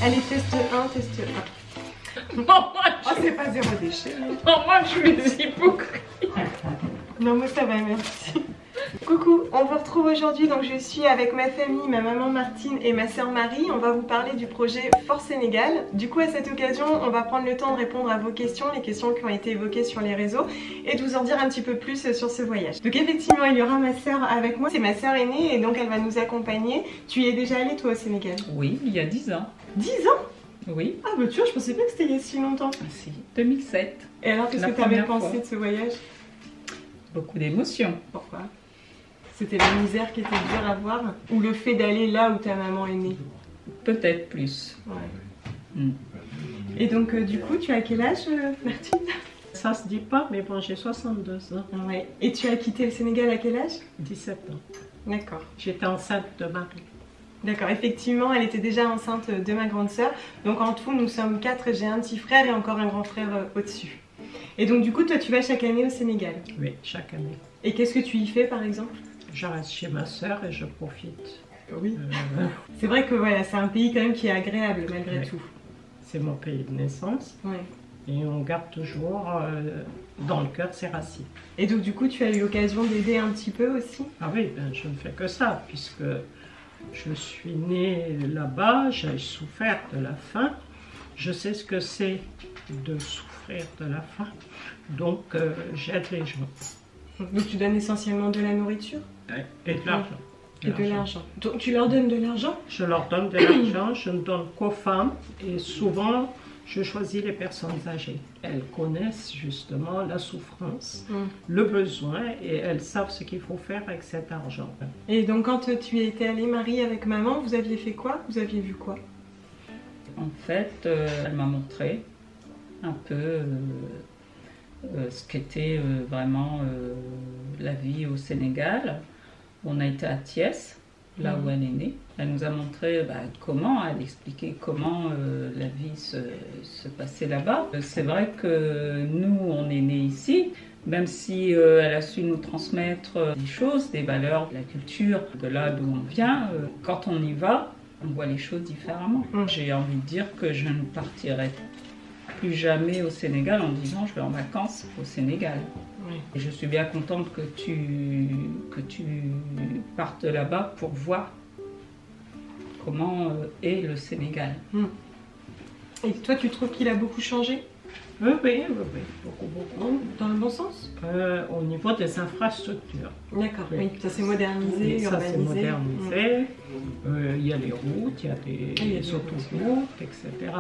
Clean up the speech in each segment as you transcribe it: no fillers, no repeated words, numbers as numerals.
Allez, test 1, test 1. Bon, moi, Oh, c'est pas zéro déchet. non, moi, je suis des hypocrites. Non, moi ça va, merci. Coucou, on vous retrouve aujourd'hui, donc je suis avec ma famille, ma maman Martine et ma soeur Marie. On va vous parler du projet Force Sénégal. Du coup, à cette occasion, on va prendre le temps de répondre à vos questions, les questions qui ont été évoquées sur les réseaux, et de vous en dire un petit peu plus sur ce voyage. Donc effectivement, il y aura ma soeur avec moi, c'est ma soeur aînée, et donc elle va nous accompagner. Tu y es déjà allée toi au Sénégal? Oui, il y a 10 ans. 10 ans? Oui. Ah bah tu vois, je pensais pas que c'était il y a si longtemps. Ah, si, 2007. Et alors, qu'est-ce La que tu avais première pensé fois. de ce voyage? Beaucoup d'émotions. Pourquoi? C'était la misère qui était dure à voir? Ou le fait d'aller là où ta maman est née? Peut-être plus. Ouais. Mm. Et donc du coup, tu as quel âge, Martine? Ça se dit pas, mais bon, j'ai 62 ans, Ouais. Et tu as quitté le Sénégal à quel âge? 17 ans. D'accord. J'étais enceinte de Marie. D'accord, effectivement, elle était déjà enceinte de ma grande sœur. Donc en tout, nous sommes 4, j'ai un petit frère et encore un grand frère au-dessus. Et donc du coup, toi, tu vas chaque année au Sénégal? Oui, chaque année. Et qu'est-ce que tu y fais, par exemple? Je reste chez ma soeur et je profite. Oui. C'est vrai que voilà, c'est un pays quand même qui est agréable, malgré Oui. tout. C'est mon pays de naissance Ouais. et on garde toujours dans le cœur ses racines. Et donc du coup, tu as eu l'occasion d'aider un petit peu aussi? Ah oui, ben, je ne fais que ça, puisque je suis née là-bas, j'ai souffert de la faim. Je sais ce que c'est de souffrir de la faim, donc j'aide les gens. Donc tu donnes essentiellement de la nourriture? Et de l'argent. Et de l'argent. Donc tu leur donnes de l'argent? Je leur donne de l'argent, je ne donne qu'aux femmes et souvent je choisis les personnes âgées. Elles connaissent justement la souffrance, le besoin et elles savent ce qu'il faut faire avec cet argent. Et donc quand tu étais allée, Marie, avec maman, vous aviez fait quoi? Vous aviez vu quoi? En fait, elle m'a montré un peu ce qu'était vraiment la vie au Sénégal. On a été à Thiès, là où elle est née. Elle nous a montré comment, elle expliquait comment la vie se passait là-bas. C'est vrai que nous, on est nés ici, même si elle a su nous transmettre des choses, des valeurs, de la culture, de là d'où on vient. Quand on y va, on voit les choses différemment. J'ai envie de dire que je ne partirai plus jamais au Sénégal en disant je vais en vacances au Sénégal. Oui. Et je suis bien contente que tu partes là-bas pour voir comment est le Sénégal. Et toi, tu trouves qu'il a beaucoup changé? Oui, beaucoup. Dans le bon sens? Au niveau des infrastructures. D'accord, Oui. oui, ça s'est modernisé, Et ça c'est urbanisé. modernisé. Il y a les routes, il y a des autoroutes, etc.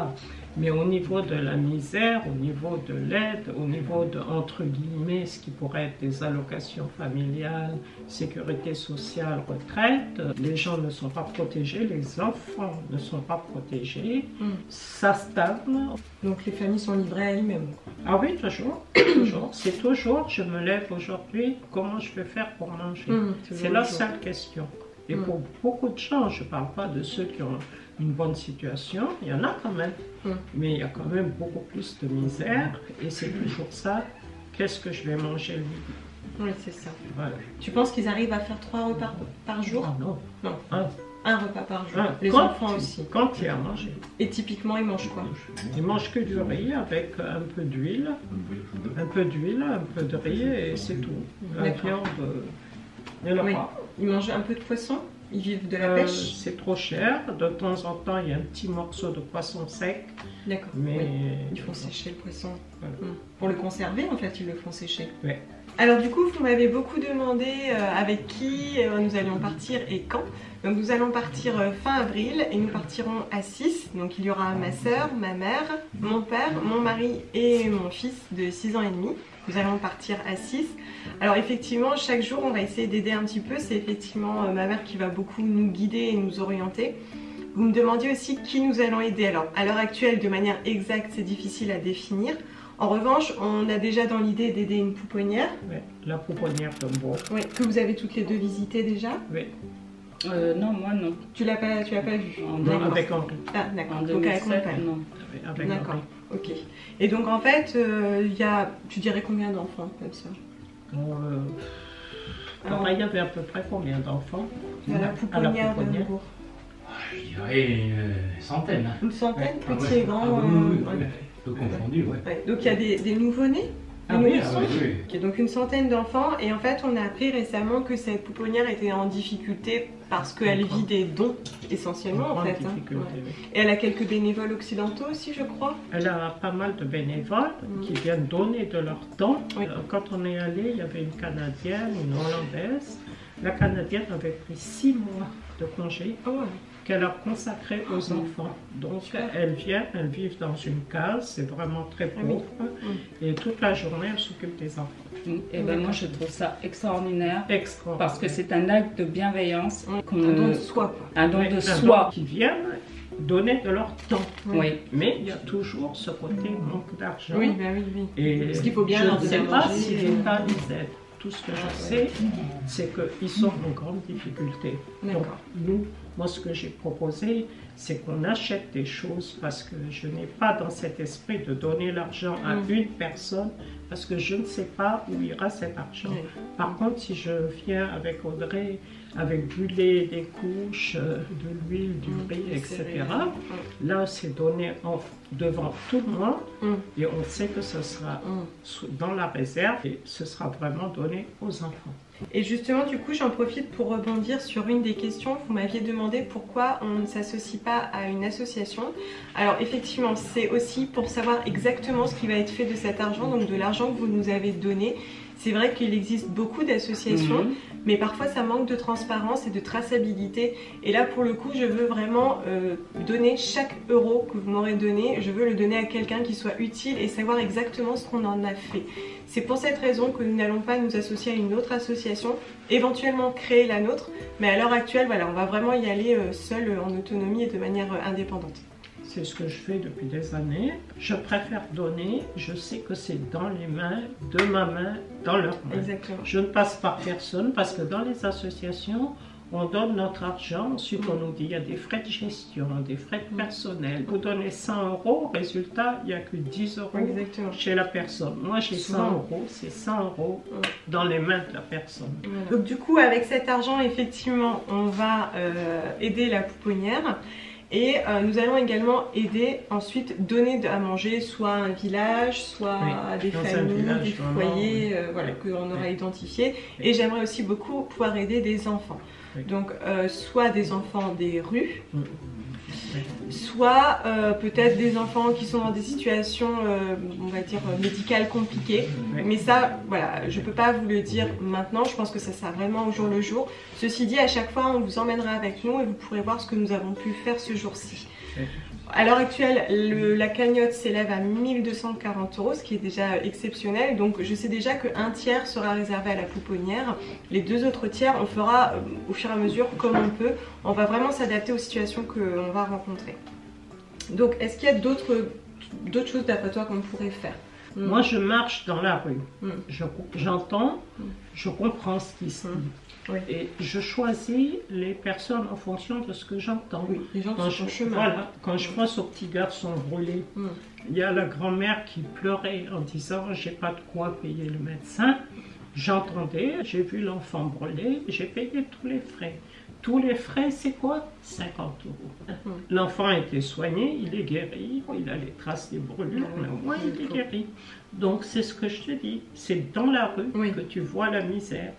Mais au niveau de la misère, au niveau de l'aide, au niveau de, entre guillemets, ce qui pourrait être des allocations familiales, sécurité sociale, retraite, les gens ne sont pas protégés, les enfants ne sont pas protégés, ça stagne. Donc les familles sont livrées à elles-mêmes. Ah oui, toujours, toujours. C'est toujours, je me lève aujourd'hui, comment je vais faire pour manger? C'est la seule question. Et pour beaucoup de gens, je ne parle pas de ceux qui ont une bonne situation, il y en a quand même. Mais il y a quand même beaucoup plus de misère. Et c'est toujours ça, qu'est-ce que je vais manger le midi? Oui, c'est ça. Voilà. Tu penses qu'ils arrivent à faire 3 repas par jour? Ah non. Non, Un. un repas par jour. Les Quand enfants aussi. Quand il y a à manger. Et typiquement, ils mangent quoi? Ils mangent que du riz avec un peu d'huile, un peu de riz et c'est tout. La D'accord. viande, il n'y en a Oui. pas. Ils mangent un peu de poisson? Ils vivent de la pêche? C'est trop cher. De temps en temps, il y a un petit morceau de poisson sec. D'accord. Mais Oui. Ils font sécher le poisson. Voilà. Pour le conserver, en fait, ils le font sécher. Oui. Alors du coup, vous m'avez beaucoup demandé avec qui nous allions partir et quand. Donc nous allons partir fin avril et nous partirons à 6. Donc il y aura ma soeur, ma mère, mon père, mon mari et mon fils de 6 ans et demi. Nous allons partir à 6. Alors effectivement, chaque jour, on va essayer d'aider un petit peu. C'est effectivement ma mère qui va beaucoup nous guider et nous orienter. Vous me demandiez aussi qui nous allons aider. Alors, à l'heure actuelle, de manière exacte, c'est difficile à définir. En revanche, on a déjà dans l'idée d'aider une pouponnière. Oui, la pouponnière de Bourg. Oui, que vous avez toutes les deux visitées déjà. Oui. Non, moi non. Tu l'as pas vu. Non, avec Henri. Ah, d'accord. En Donc avec mon 2007, père. non. Avec D'accord. Henri. Ok. Et donc en fait, il y a, tu dirais combien d'enfants comme ça? Alors, il y avait à peu près combien d'enfants À la pouponnière de Bourg. Je dirais une centaine. Une centaine, Ouais. petits et grands. Oui, peu confondu, ouais. Ouais. Donc il y a des nouveau-nés. Ah oui, oui. Ok, donc une centaine d'enfants, et en fait on a appris récemment que cette pouponnière était en difficulté parce qu'elle vit des dons essentiellement en fait. Oui. Et elle a quelques bénévoles occidentaux aussi, je crois. Elle a pas mal de bénévoles qui viennent donner de leur temps. Oui. Quand on est allé, il y avait une Canadienne, une Hollandaise. La Canadienne avait pris 6 mois de congé qu'elle a consacré aux enfants. Donc elles vivent dans une case, c'est vraiment très pauvre. Et toute la journée, elles s'occupent des enfants. Et ben moi je trouve ça extraordinaire. Extraordinaire. Parce que c'est un acte de bienveillance. Un don de soi. Un don de Un soi. don qui viennent donner de leur temps. Oui. Mais il y a toujours ce côté manque d'argent. Oui. Et Parce qu'il faut bien je leur ne donner sais à pas manger. si l'État les aide. Tout ce que je sais, c'est qu'ils sont en grande difficulté. Donc nous, moi ce que j'ai proposé, c'est qu'on achète des choses parce que je n'ai pas dans cet esprit de donner l'argent à une personne parce que je ne sais pas où ira cet argent. Par contre, si je viens avec Audrey, avec du lait, des couches, de l'huile, du riz, etc., là c'est donné devant tout le monde et on sait que ce sera dans la réserve et ce sera vraiment donné aux enfants. Et justement, du coup, j'en profite pour rebondir sur une des questions. Vous m'aviez demandé pourquoi on ne s'associe pas à une association. Alors effectivement, c'est aussi pour savoir exactement ce qui va être fait de cet argent, donc de l'argent que vous nous avez donné. C'est vrai qu'il existe beaucoup d'associations, mais parfois ça manque de transparence et de traçabilité. Et là, pour le coup, je veux vraiment donner chaque euro que vous m'aurez donné. Je veux le donner à quelqu'un qui soit utile et savoir exactement ce qu'on en a fait. C'est pour cette raison que nous n'allons pas nous associer à une autre association, éventuellement créer la nôtre, mais à l'heure actuelle, voilà, on va vraiment y aller seul, en autonomie et de manière indépendante. C'est ce que je fais depuis des années. Je préfère donner, je sais que c'est dans les mains, de ma main, dans leurs mains. Exactement. Je ne passe par personne parce que dans les associations, on donne notre argent, ensuite on nous dit il y a des frais de gestion, des frais de personnel. Vous donnez 100 €, résultat, il n'y a que 10 € chez la personne. Moi j'ai 100 €, c'est 100 € dans les mains de la personne. Voilà. Donc du coup, avec cet argent, effectivement, on va aider la pouponnière. Et nous allons également aider, ensuite donner à manger soit à un village, soit à des familles, des foyers voilà, qu'on aura identifiés. Et j'aimerais aussi beaucoup pouvoir aider des enfants. Donc soit des enfants des rues, soit peut-être des enfants qui sont dans des situations, on va dire, médicales compliquées. Mais ça, voilà, je ne peux pas vous le dire maintenant, je pense que ça sera vraiment au jour le jour. Ceci dit, à chaque fois, on vous emmènera avec nous et vous pourrez voir ce que nous avons pu faire ce jour-ci. À l'heure actuelle, la cagnotte s'élève à 1 240 €, ce qui est déjà exceptionnel. Donc je sais déjà qu'un tiers sera réservé à la pouponnière. Les 2 autres tiers, on fera au fur et à mesure comme on peut. On va vraiment s'adapter aux situations qu'on va rencontrer. Donc est-ce qu'il y a d'autres choses d'après toi qu'on pourrait faire? Moi je marche dans la rue, j'entends, je comprends ce qui se dit. Et je choisis les personnes en fonction de ce que j'entends. Les gens qui sont en chemin. Voilà, quand je pense aux petits garçons brûlés, il y a la grand-mère qui pleurait en disant j'ai pas de quoi payer le médecin. J'entendais, j'ai vu l'enfant brûlé, j'ai payé tous les frais. Tous les frais, c'est quoi? 50 €. L'enfant a été soigné, il est guéri, il a les traces des brûlures, mais au moins il est guéri. Donc c'est ce que je te dis, c'est dans la rue que tu vois la misère.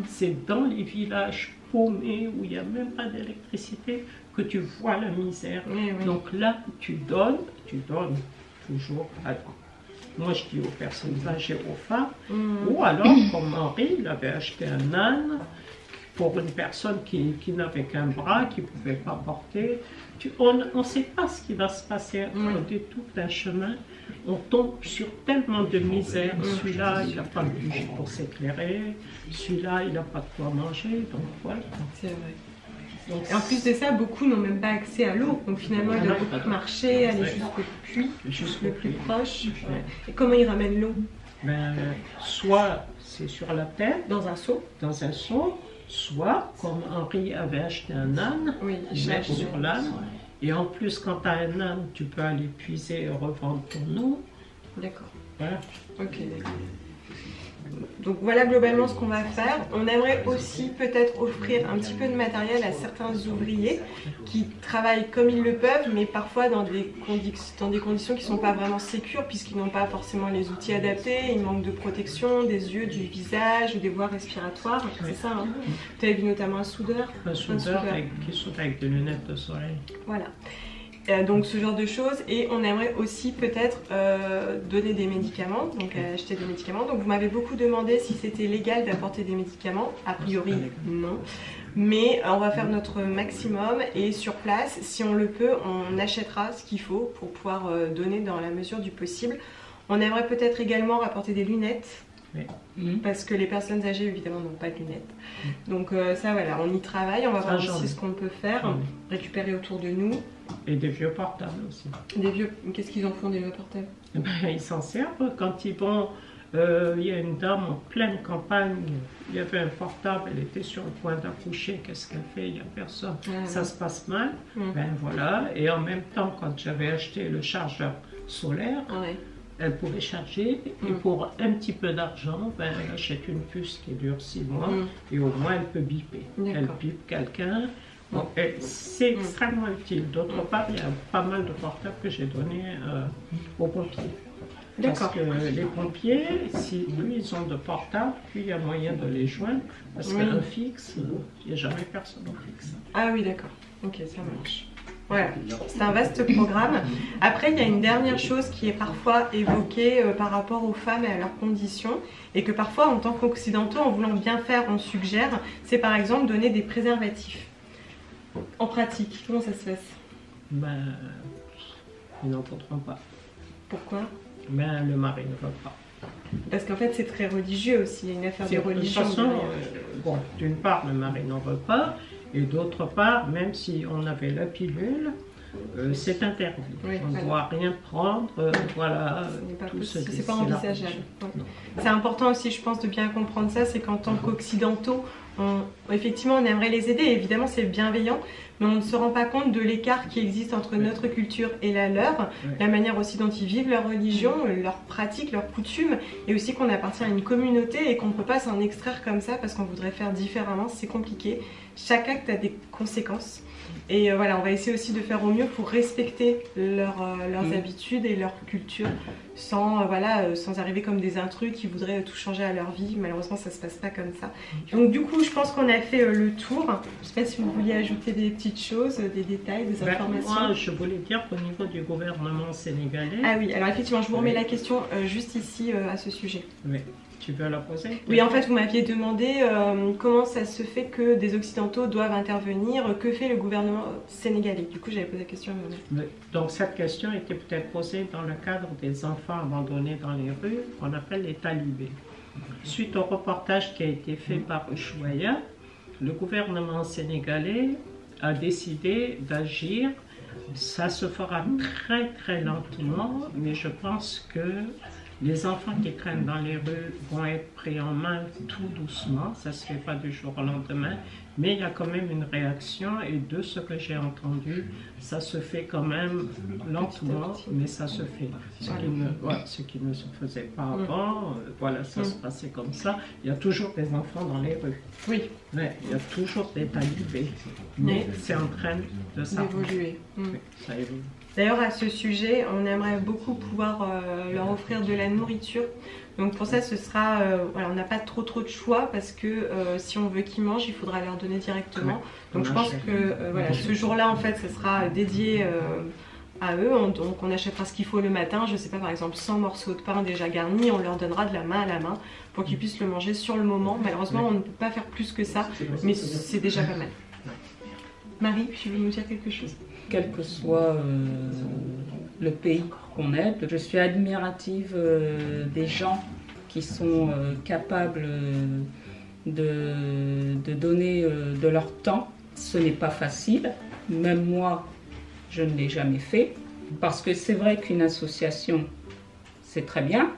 C'est dans les villages paumés où il n'y a même pas d'électricité que tu vois la misère. Donc là, tu donnes toujours à toi. Moi, je dis aux personnes âgées, aux femmes, ou alors, comme Henri, il avait acheté un âne pour une personne qui n'avait qu'un bras, qui ne pouvait pas porter. On ne sait pas ce qui va se passer au détour d'un chemin. On tombe sur tellement de misère. Celui-là, il n'a pas de bougie pour s'éclairer. Celui-là, il n'a pas de quoi manger. Donc voilà. C'est vrai. Donc, Et en plus de ça, beaucoup n'ont même pas accès à l'eau. Donc finalement, ils doivent beaucoup marcher, aller jusqu'au puits, le plus proche. Ouais. Et comment ils ramènent l'eau? ben, soit c'est sur la tête, Dans un seau? dans un seau, soit, comme Henri avait acheté un âne, Oui, ils mettent sur l'âne. Et en plus, quand tu as un âne, tu peux aller puiser et revendre ton eau. D'accord. Voilà. Ok, d'accord. Donc voilà globalement ce qu'on va faire. On aimerait aussi peut-être offrir un petit peu de matériel à certains ouvriers qui travaillent comme ils le peuvent, mais parfois dans des conditions qui ne sont pas vraiment sécures, puisqu'ils n'ont pas forcément les outils adaptés, ils manquent de protection des yeux, du visage, des voies respiratoires, c'est ça, hein. Tu avais vu notamment un soudeur. Un soudeur qui soude avec des lunettes de soleil. Voilà. Donc ce genre de choses, et on aimerait aussi peut-être donner des médicaments, donc acheter des médicaments. Donc vous m'avez beaucoup demandé si c'était légal d'apporter des médicaments, a priori non, mais on va faire notre maximum et sur place, si on le peut, on achètera ce qu'il faut pour pouvoir donner dans la mesure du possible. On aimerait peut-être également rapporter des lunettes. Oui. Parce que les personnes âgées évidemment n'ont pas de lunettes. Donc ça voilà, on y travaille, on va voir aussi ce qu'on peut faire, récupérer autour de nous. Et des vieux portables aussi. Des vieux, qu'est-ce qu'ils en font des vieux portables? Ben, ils s'en servent quand ils vont. Il y a une dame en pleine campagne, il y avait un portable, elle était sur le point d'accoucher, qu'est-ce qu'elle fait? Il n'y a personne. Ça se passe mal. Ben voilà. Et en même temps, quand j'avais acheté le chargeur solaire, elle pouvait charger et pour un petit peu d'argent, ben, elle achète une puce qui dure 6 mois et au moins elle peut biper. Elle bipe quelqu'un. Bon, c'est extrêmement utile. D'autre part, il y a pas mal de portables que j'ai donnés aux pompiers. Parce que les pompiers, si plus ils ont de portables, plus il y a moyen de les joindre. Parce qu'un fixe, il n'y a jamais personne au fixe. Ah oui, d'accord. Ok, ça marche. Voilà, c'est un vaste programme. Après, il y a une dernière chose qui est parfois évoquée par rapport aux femmes et à leurs conditions, et que parfois, en tant qu'occidentaux, en voulant bien faire, on suggère, c'est par exemple donner des préservatifs. En pratique, comment ça se passe? Ben, ils n'en voudront pas. Pourquoi? Ben, le mari ne veut pas. Parce qu'en fait, c'est très religieux aussi, il y a une affaire de religion. De toute façon, bon, d'une part, le mari n'en veut pas, et d'autre part, même si on avait la pilule, c'est interdit. On ne doit rien prendre, voilà. C'est pas envisageable. C'est important aussi, je pense, de bien comprendre ça, c'est qu'en tant qu'occidentaux, effectivement, on aimerait les aider, évidemment, c'est bienveillant, mais on ne se rend pas compte de l'écart qui existe entre notre culture et la leur, la manière aussi dont ils vivent leur religion, leurs pratiques, leurs coutumes, et aussi qu'on appartient à une communauté et qu'on ne peut pas s'en extraire comme ça parce qu'on voudrait faire différemment, c'est compliqué. Chaque acte a des conséquences. Et voilà, on va essayer aussi de faire au mieux pour respecter leurs habitudes et leur culture sans, sans arriver comme des intrus qui voudraient tout changer à leur vie. Malheureusement, ça se passe pas comme ça. Donc du coup, je pense qu'on a fait le tour. Je sais pas si vous vouliez ajouter des petites choses, des détails, des informations. Moi, je voulais dire qu'au niveau du gouvernement sénégalais... Ah oui, alors effectivement, je vous remets la question juste ici à ce sujet. Oui. Tu veux la poser? Oui, en fait, vous m'aviez demandé comment ça se fait que des Occidentaux doivent intervenir, que fait le gouvernement sénégalais. Du coup, j'avais posé la question à vous. Donc, cette question était peut-être posée dans le cadre des enfants abandonnés dans les rues, qu'on appelle les talibés. Suite au reportage qui a été fait par Ushuaïa, le gouvernement sénégalais a décidé d'agir. Ça se fera très très lentement, mais je pense que les enfants qui traînent dans les rues vont être pris en main tout doucement, ça ne se fait pas du jour au lendemain, mais il y a quand même une réaction et de ce que j'ai entendu, ça se fait quand même lentement, mais ça se fait. Ce qui ne se faisait pas avant, voilà, ça se passait comme ça. Il y a toujours des enfants dans les rues. Oui. Ouais, il y a toujours des talibés, mais c'est en train de d'évoluer. Ça évolue. D'ailleurs, à ce sujet, on aimerait beaucoup pouvoir leur offrir de la nourriture. Donc pour ça, ce sera, on n'a pas trop de choix parce que si on veut qu'ils mangent, il faudra leur donner directement. Donc je pense que ce jour-là, en fait, ce sera dédié à eux. Donc on achètera ce qu'il faut le matin. Je ne sais pas, par exemple, 100 morceaux de pain déjà garnis. On leur donnera de la main à la main pour qu'ils puissent le manger sur le moment. Malheureusement, on ne peut pas faire plus que ça, mais c'est déjà pas mal. Marie, tu veux nous dire quelque chose? Quel que soit le pays qu'on aide, je suis admirative des gens qui sont capables de donner de leur temps. Ce n'est pas facile, même moi, je ne l'ai jamais fait, parce que c'est vrai qu'une association, c'est très bien,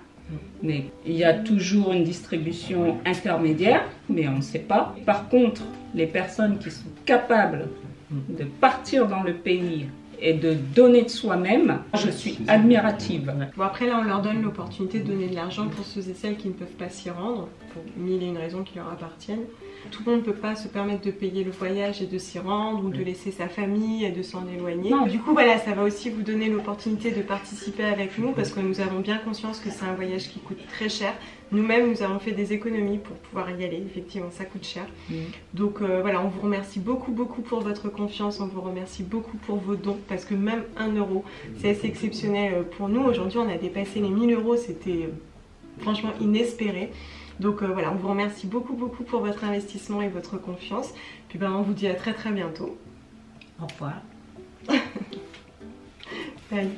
mais il y a toujours une distribution intermédiaire, mais on ne sait pas. Par contre, les personnes qui sont capables de partir dans le pays et de donner de soi-même, je suis admirative. Bon, après là on leur donne l'opportunité de donner de l'argent pour ceux et celles qui ne peuvent pas s'y rendre, pour mille et une raisons qui leur appartiennent. Tout le monde ne peut pas se permettre de payer le voyage et de s'y rendre, ou de laisser sa famille et de s'en éloigner. Du coup voilà, ça va aussi vous donner l'opportunité de participer avec nous, parce que nous avons bien conscience que c'est un voyage qui coûte très cher. Nous-mêmes, nous avons fait des économies pour pouvoir y aller. Effectivement, ça coûte cher. Donc voilà, on vous remercie beaucoup pour votre confiance. On vous remercie beaucoup pour vos dons, parce que même 1 euro, c'est assez exceptionnel pour nous. Aujourd'hui, on a dépassé les 1000 euros. C'était franchement inespéré. Donc voilà, on vous remercie beaucoup pour votre investissement et votre confiance. Puis ben, on vous dit à très bientôt. Au revoir. Bye.